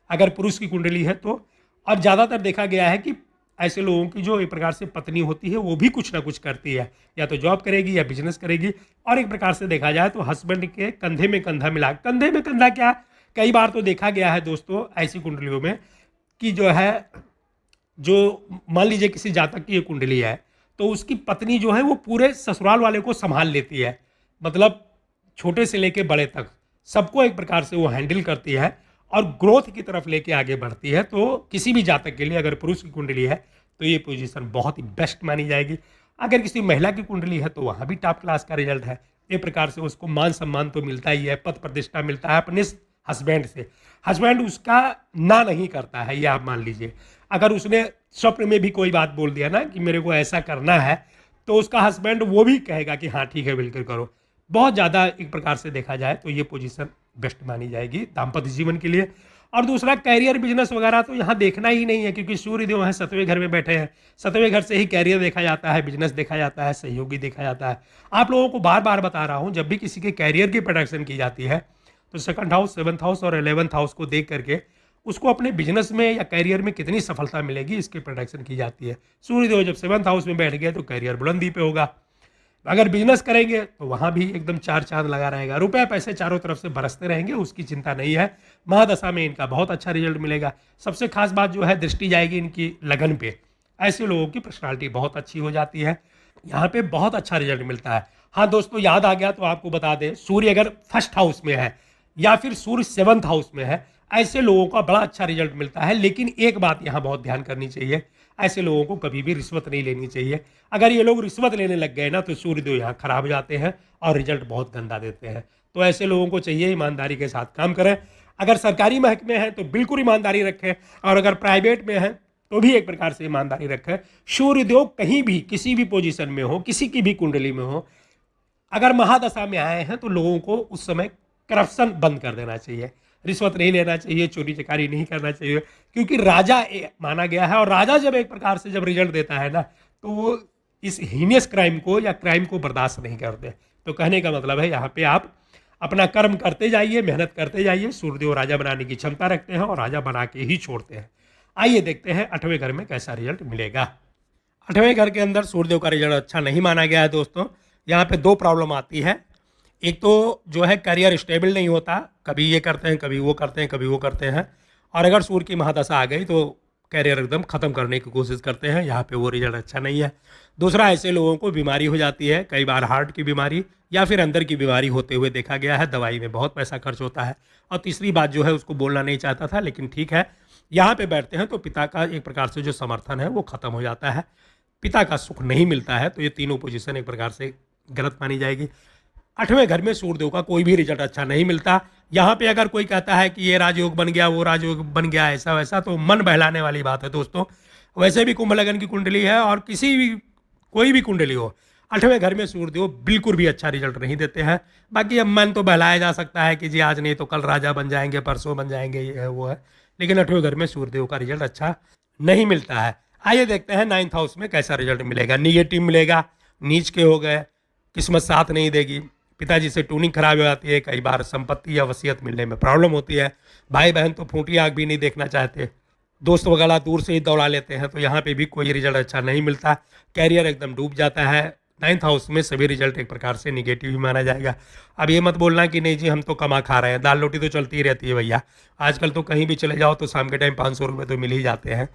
अगर पुरुष की कुंडली है तो। और ज़्यादातर देखा गया है कि ऐसे लोगों की जो एक प्रकार से पत्नी होती है वो भी कुछ ना कुछ करती है, या तो जॉब करेगी या बिजनेस करेगी। और एक प्रकार से देखा जाए तो हस्बैंड के कंधे में कंधा मिला, कंधे में कंधा क्या, कई बार तो देखा गया है दोस्तों ऐसी कुंडलियों में कि जो है, जो मान लीजिए किसी जातक की ये कुंडली है तो उसकी पत्नी जो है वो पूरे ससुराल वाले को संभाल लेती है, मतलब छोटे से लेके बड़े तक सबको एक प्रकार से वो हैंडल करती है और ग्रोथ की तरफ लेके आगे बढ़ती है। तो किसी भी जातक के लिए अगर पुरुष की कुंडली है तो ये पोजीशन बहुत ही बेस्ट मानी जाएगी। अगर किसी महिला की कुंडली है तो वहाँ भी टॉप क्लास का रिजल्ट है। एक प्रकार से उसको मान सम्मान तो मिलता ही है, पद प्रतिष्ठा मिलता है अपने हस्बैंड से। हस्बैंड उसका ना नहीं करता है, ये आप मान लीजिए। अगर उसने स्वप्न में भी कोई बात बोल दिया ना कि मेरे को ऐसा करना है, तो उसका हस्बैंड वो भी कहेगा कि हाँ ठीक है बिल्कुल करो। बहुत ज़्यादा एक प्रकार से देखा जाए तो ये पोजीशन बेस्ट मानी जाएगी दाम्पत्य जीवन के लिए। और दूसरा कैरियर बिजनेस वगैरह तो यहाँ देखना ही नहीं है, क्योंकि सूर्यदेव हैं 7वें घर में बैठे हैं। 7वें घर से ही कैरियर देखा जाता है, बिजनेस देखा जाता है, सहयोगी देखा जाता है। आप लोगों को बार बार बता रहा हूँ, जब भी किसी के कैरियर की प्रोडक्शन की जाती है तो 2nd हाउस, 7th हाउस और 11th हाउस को देख करके उसको अपने बिजनेस में या कैरियर में कितनी सफलता मिलेगी इसकी प्रोडक्शन की जाती है। सूर्यदेव जब 7th हाउस में बैठ गए तो कैरियर बुलंदी पे होगा। अगर बिजनेस करेंगे तो वहाँ भी एकदम चार चांद लगा रहेगा, रुपए पैसे चारों तरफ से बरसते रहेंगे, उसकी चिंता नहीं है। महादशा में इनका बहुत अच्छा रिजल्ट मिलेगा। सबसे खास बात जो है, दृष्टि जाएगी इनकी लगन पे। ऐसे लोगों की पर्सनालिटी बहुत अच्छी हो जाती है, यहाँ पे बहुत अच्छा रिजल्ट मिलता है। हाँ दोस्तों, याद आ गया तो आपको बता दें, सूर्य अगर 1st हाउस में है या फिर सूर्य 7th हाउस में है, ऐसे लोगों का बड़ा अच्छा रिजल्ट मिलता है। लेकिन एक बात यहाँ बहुत ध्यान करनी चाहिए, ऐसे लोगों को कभी भी रिश्वत नहीं लेनी चाहिए। अगर ये लोग रिश्वत लेने लग गए ना तो सूर्यदेव यहाँ खराब हो जाते हैं और रिजल्ट बहुत गंदा देते हैं। तो ऐसे लोगों को चाहिए ईमानदारी के साथ काम करें। अगर सरकारी महकमे हैं तो बिल्कुल ईमानदारी रखें, और अगर प्राइवेट में है तो भी एक प्रकार से ईमानदारी रखें। सूर्यदेव कहीं भी किसी भी पोजीशन में हो, किसी की भी कुंडली में हो, अगर महादशा में आए हैं तो लोगों को उस समय करप्शन बंद कर देना चाहिए, रिश्वत नहीं लेना चाहिए, चोरी चकारी नहीं करना चाहिए, क्योंकि राजा माना गया है। और राजा जब एक प्रकार से जब रिजल्ट देता है ना तो वो इस हीनियस क्राइम को या क्राइम को बर्दाश्त नहीं करते। तो कहने का मतलब है यहाँ पे आप अपना कर्म करते जाइए, मेहनत करते जाइए। सूर्यदेव राजा बनाने की क्षमता रखते हैं और राजा बना के ही छोड़ते हैं। आइए देखते हैं 8वें घर में कैसा रिजल्ट मिलेगा। 8वें घर के अंदर सूर्यदेव का रिजल्ट अच्छा नहीं माना गया है दोस्तों। यहाँ पे 2 प्रॉब्लम आती है। एक तो जो है करियर स्टेबल नहीं होता, कभी ये करते हैं, कभी वो करते हैं, कभी वो करते हैं। और अगर सूर्य की महादशा आ गई तो करियर एकदम ख़त्म करने की कोशिश करते हैं, यहाँ पे वो रिजल्ट अच्छा नहीं है। दूसरा, ऐसे लोगों को बीमारी हो जाती है, कई बार हार्ट की बीमारी या फिर अंदर की बीमारी होते हुए देखा गया है। दवाई में बहुत पैसा खर्च होता है। और तीसरी बात जो है, उसको बोलना नहीं चाहता था लेकिन ठीक है, यहाँ पे बैठते हैं तो पिता का एक प्रकार से जो समर्थन है वो ख़त्म हो जाता है, पिता का सुख नहीं मिलता है। तो ये तीनों पोजीशन एक प्रकार से गलत मानी जाएगी। 8वें घर में सूर्यदेव का कोई भी रिजल्ट अच्छा नहीं मिलता। यहाँ पे अगर कोई कहता है कि ये राजयोग बन गया, वो राजयोग बन गया, ऐसा वैसा, तो मन बहलाने वाली बात है दोस्तों। वैसे भी कुंभ लगन की कुंडली है और किसी भी कोई भी कुंडली हो, 8वें घर में सूर्यदेव बिल्कुल भी अच्छा रिजल्ट नहीं देते हैं। बाकी अब मन तो बहलाया जा सकता है कि जी आज नहीं तो कल राजा बन जाएंगे, परसों बन जाएंगे, ये है वो है, लेकिन 8वें घर में सूर्यदेव का रिजल्ट अच्छा नहीं मिलता है। आइए देखते हैं 9th हाउस में कैसा रिजल्ट मिलेगा। निगेटिव मिलेगा, नीच के हो गए, किस्मत साथ नहीं देगी, पिताजी से टूनिंग खराब हो जाती है, कई बार संपत्ति या वसीयत मिलने में प्रॉब्लम होती है, भाई बहन तो फूटी आग भी नहीं देखना चाहते, दोस्त वगैरह दूर से ही दौड़ा लेते हैं, तो यहाँ पे भी कोई रिजल्ट अच्छा नहीं मिलता। कैरियर एकदम डूब जाता है। 9th हाउस में सभी रिजल्ट एक प्रकार से निगेटिव ही माना जाएगा। अब ये मत बोलना कि नहीं जी हम तो कमा खा रहे हैं, दाल रोटी तो चलती ही रहती है भैया। आजकल तो कहीं भी चले जाओ तो शाम के टाइम 500 रुपये तो मिल ही जाते हैं।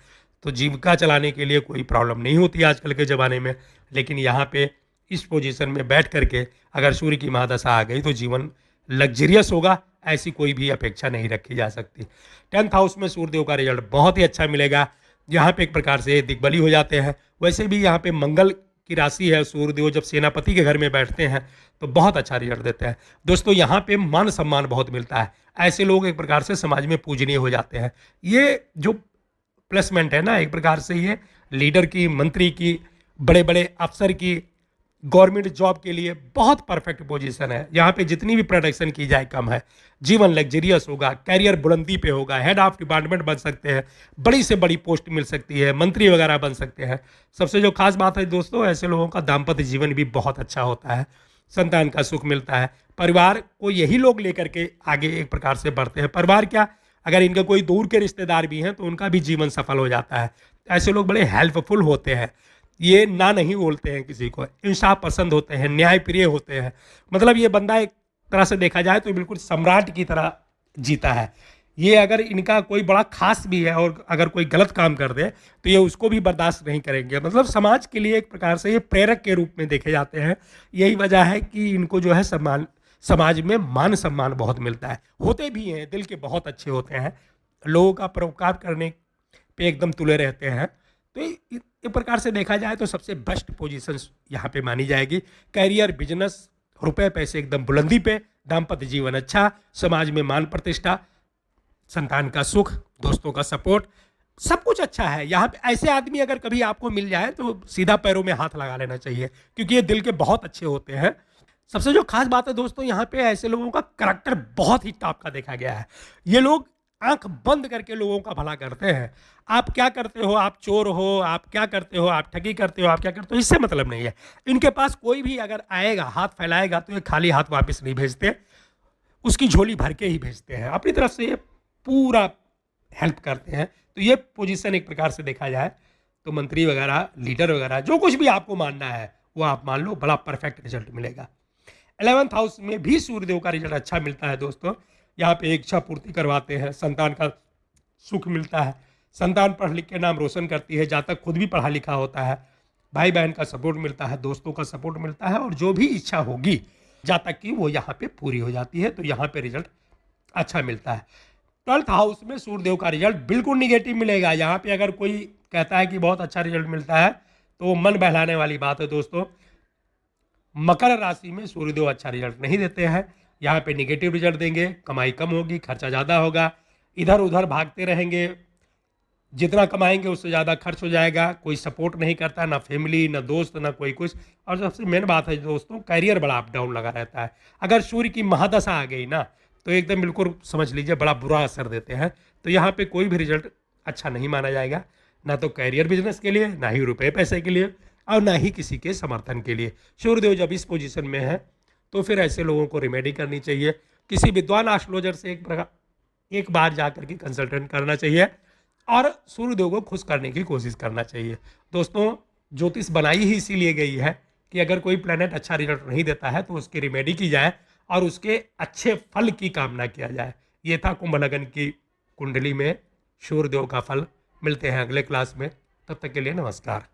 तो जीविका चलाने के लिए कोई प्रॉब्लम नहीं होती आजकल के ज़माने में। लेकिन यहाँ पे इस पोजीशन में बैठ करके अगर सूर्य की महादशा आ गई तो जीवन लग्जरियस होगा, ऐसी कोई भी अपेक्षा नहीं रखी जा सकती। 10th हाउस में सूर्यदेव का रिजल्ट बहुत ही अच्छा मिलेगा। यहाँ पे एक प्रकार से दिग्बली हो जाते हैं। वैसे भी यहाँ पे मंगल की राशि है, सूर्यदेव जब सेनापति के घर में बैठते हैं तो बहुत अच्छा रिजल्ट देते हैं। दोस्तों यहाँ पे मान सम्मान बहुत मिलता है, ऐसे लोग एक प्रकार से समाज में पूजनीय हो जाते हैं। ये जो प्लेसमेंट है ना, एक प्रकार से ये लीडर की, मंत्री की, बड़े बड़े अफसर की, गवर्नमेंट जॉब के लिए बहुत परफेक्ट पोजीशन है। यहाँ पे जितनी भी प्रोडक्शन की जाए कम है, जीवन लग्जरियस होगा, कैरियर बुलंदी पे होगा, हेड ऑफ डिपार्टमेंट बन सकते हैं, बड़ी से बड़ी पोस्ट मिल सकती है, मंत्री वगैरह बन सकते हैं। सबसे जो खास बात है दोस्तों, ऐसे लोगों का दाम्पत्य जीवन भी बहुत अच्छा होता है, संतान का सुख मिलता है, परिवार को यही लोग लेकर के आगे एक प्रकार से बढ़ते हैं। परिवार क्या, अगर इनके कोई दूर के रिश्तेदार भी हैं तो उनका भी जीवन सफल हो जाता है। ऐसे लोग बड़े हेल्पफुल होते हैं, ये ना नहीं बोलते हैं किसी को, इंसाफ पसंद होते हैं, न्यायप्रिय होते हैं। मतलब ये बंदा एक तरह से देखा जाए तो बिल्कुल सम्राट की तरह जीता है। ये अगर इनका कोई बड़ा खास भी है और अगर कोई गलत काम कर दे तो ये उसको भी बर्दाश्त नहीं करेंगे। मतलब समाज के लिए एक प्रकार से ये प्रेरक के रूप में देखे जाते हैं। यही वजह है कि इनको जो है सम्मान, समाज में मान सम्मान बहुत मिलता है। होते भी हैं, दिल के बहुत अच्छे होते हैं, लोगों का परोपकार करने पे एकदम तुले रहते हैं। तो एक प्रकार से देखा जाए तो सबसे बेस्ट पोजीशन यहाँ पे मानी जाएगी। कैरियर, बिजनेस, रुपए पैसे एकदम बुलंदी पे, दाम्पत्य जीवन अच्छा, समाज में मान प्रतिष्ठा, संतान का सुख, दोस्तों का सपोर्ट, सब कुछ अच्छा है। यहाँ पे ऐसे आदमी अगर कभी आपको मिल जाए तो सीधा पैरों में हाथ लगा लेना चाहिए, क्योंकि ये दिल के बहुत अच्छे होते हैं। सबसे जो खास बात है दोस्तों, यहाँ पे ऐसे लोगों का करैक्टर बहुत ही टॉप का देखा गया है। ये लोग आंख बंद करके लोगों का भला करते हैं। आप क्या करते हो, आप चोर हो, आप क्या करते हो, आप ठगी करते हो, आप क्या करते हो, इससे मतलब नहीं है। इनके पास कोई भी अगर आएगा, हाथ फैलाएगा तो ये खाली हाथ वापस नहीं भेजते, उसकी झोली भर के ही भेजते हैं। अपनी तरफ से ये पूरा हेल्प करते हैं। तो ये पोजीशन एक प्रकार से देखा जाए तो मंत्री वगैरह, लीडर वगैरह, जो कुछ भी आपको मानना है वो आप मान लो, बड़ा परफेक्ट रिजल्ट मिलेगा। 11th हाउस में भी सूर्यदेव का रिजल्ट अच्छा मिलता है दोस्तों। यहाँ पे इच्छा पूर्ति करवाते हैं, संतान का सुख मिलता है, संतान पढ़ लिख के नाम रोशन करती है, जातक खुद भी पढ़ा लिखा होता है, भाई बहन का सपोर्ट मिलता है, दोस्तों का सपोर्ट मिलता है, और जो भी इच्छा होगी जातक की वो यहाँ पे पूरी हो जाती है। तो यहाँ पे रिजल्ट अच्छा मिलता है। 12th हाउस में सूर्यदेव का रिजल्ट बिल्कुल निगेटिव मिलेगा। यहाँ पे अगर कोई कहता है कि बहुत अच्छा रिजल्ट मिलता है तो मन बहलाने वाली बात है दोस्तों। मकर राशि में सूर्यदेव अच्छा रिजल्ट नहीं देते हैं, यहाँ पे निगेटिव रिजल्ट देंगे, कमाई कम होगी, खर्चा ज़्यादा होगा, इधर उधर भागते रहेंगे, जितना कमाएंगे उससे ज़्यादा खर्च हो जाएगा, कोई सपोर्ट नहीं करता, ना फैमिली, ना दोस्त, ना कोई कुछ। और सबसे मेन बात है दोस्तों, कैरियर बड़ा अप डाउन लगा रहता है। अगर सूर्य की महादशा आ गई ना तो एकदम बिल्कुल समझ लीजिए बड़ा बुरा असर देते हैं। तो यहाँ पे कोई भी रिजल्ट अच्छा नहीं माना जाएगा, ना तो कैरियर बिजनेस के लिए, ना ही रुपए पैसे के लिए, और ना ही किसी के समर्थन के लिए। सूर्यदेव जब इस पोजीशन में है तो फिर ऐसे लोगों को रेमेडी करनी चाहिए। किसी विद्वान एस्ट्रोलॉजर से एक बार जा करके कंसल्टेंट करना चाहिए और सूर्यदेव को खुश करने की कोशिश करना चाहिए। दोस्तों, ज्योतिष बनाई ही इसीलिए गई है कि अगर कोई प्लेनेट अच्छा रिजल्ट नहीं देता है तो उसकी रेमेडी की जाए और उसके अच्छे फल की कामना किया जाए। ये था कुंभ लगन की कुंडली में सूर्यदेव का फल। मिलते हैं अगले क्लास में, तब तक के लिए नमस्कार।